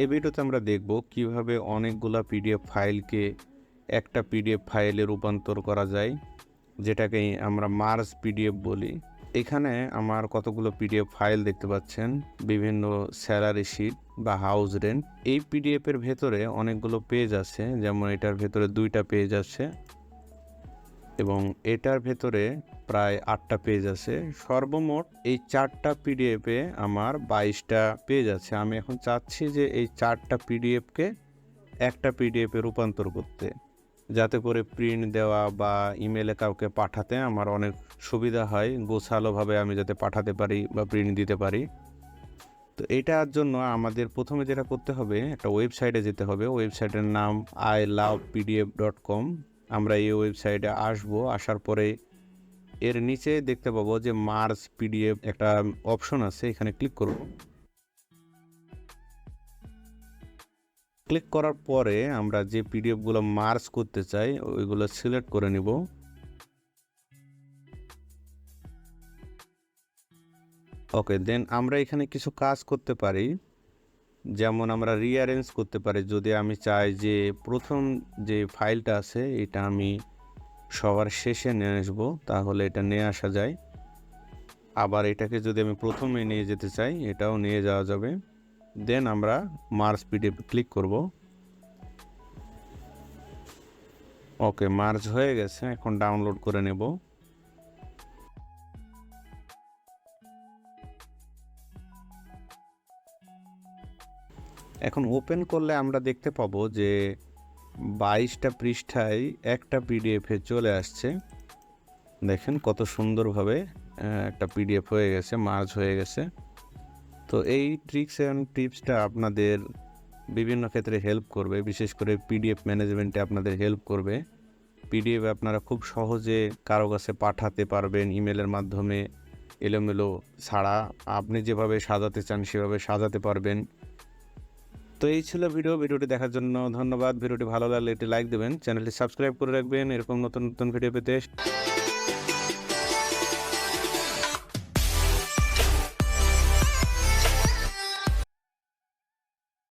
এই ভিডিওতে আমরা দেখব কিভাবে অনেকগুলা পিডিএফ ফাইলকে একটা পিডিএফ ফাইলে রূপান্তর করা যায়, যেটাকে আমরা মার্জ পিডিএফ বলি। এখানে আমার কতগুলো পিডিএফ ফাইল দেখতে পাচ্ছেন, বিভিন্ন স্যালারি শিট বা হাউস রেন্ট। এই পিডিএফের ভেতরে অনেকগুলো পেজ আছে, যেমন এটার ভেতরে 2টা পেজ আছে এবং এটার ভেতরে প্রায় 8টা পেজ আছে। সর্বমোট এই 4টা পিডিএফে আমার 22টা পেজ আছে। আমি এখন চাচ্ছি যে এই 4টা পিডিএফকে একটা পিডিএফে রূপান্তর করতে, যাতে করে প্রিন্ট দেওয়া বা ইমেলে কাউকে পাঠাতে আমার অনেক সুবিধা হয়, গোছালোভাবে আমি যাতে পাঠাতে পারি বা প্রিন্ট দিতে পারি। তো এটার জন্য আমাদের প্রথমে যেটা করতে হবে, একটা ওয়েবসাইটে যেতে হবে। ওয়েবসাইটের নাম ilovepdf.com। আমরা এই ওয়েবসাইটে আসার পরে এর নিচে দেখতে পাবো যে মার্জ পিডিএফ একটা অপশন আছে, এখানে ক্লিক করব। ক্লিক করার পরে আমরা যে পিডিএফগুলো মার্জ করতে চাই ওইগুলো সিলেক্ট করে নিব। ওকে, দেন আমরা এখানে কিছু কাজ করতে পারি, যেমন আমরা রিঅ্যারেঞ্জ করতে পারি। যদি আমি চাই যে প্রথম যে ফাইলটা আছে এটা আমি সবার শেষে নিয়ে আসবো, তাহলে এটা নিয়ে আসা যায়। আবার এটাকে যদি আমি প্রথমে নিয়ে যেতে চাই, এটাও নিয়ে যাওয়া যাবে। দেন আমরা মার্জ পিডিএফ ক্লিক করব। ওকে, মার্জ হয়ে গেছে, এখন ডাউনলোড করে নেব। এখন ওপেন করলে আমরা দেখতে পাবো যে 22টা পৃষ্ঠায় একটা পিডিএফে চলে আসছে। দেখেন কত সুন্দরভাবে একটা পিডিএফ হয়ে গেছে, মার্জ হয়ে গেছে। তো এই ট্রিক্স অ্যান্ড টিপসটা আপনাদের বিভিন্ন ক্ষেত্রে হেল্প করবে, বিশেষ করে পিডিএফ ম্যানেজমেন্টে আপনাদের হেল্প করবে। পিডিএফ আপনারা খুব সহজে কারো কাছে পাঠাতে পারবেন ইমেলের মাধ্যমে, এলোমেলো ছাড়া। আপনি যেভাবে সাজাতে চান সেভাবে সাজাতে পারবেন। তো এই ছিল ভিডিওটি দেখার জন্য ধন্যবাদ। ভিডিওটি ভালো লাগলে একটি লাইক দেবেন, চ্যানেলটি সাবস্ক্রাইব করে রাখবেন এরকম নতুন নতুন ভিডিও পেতে।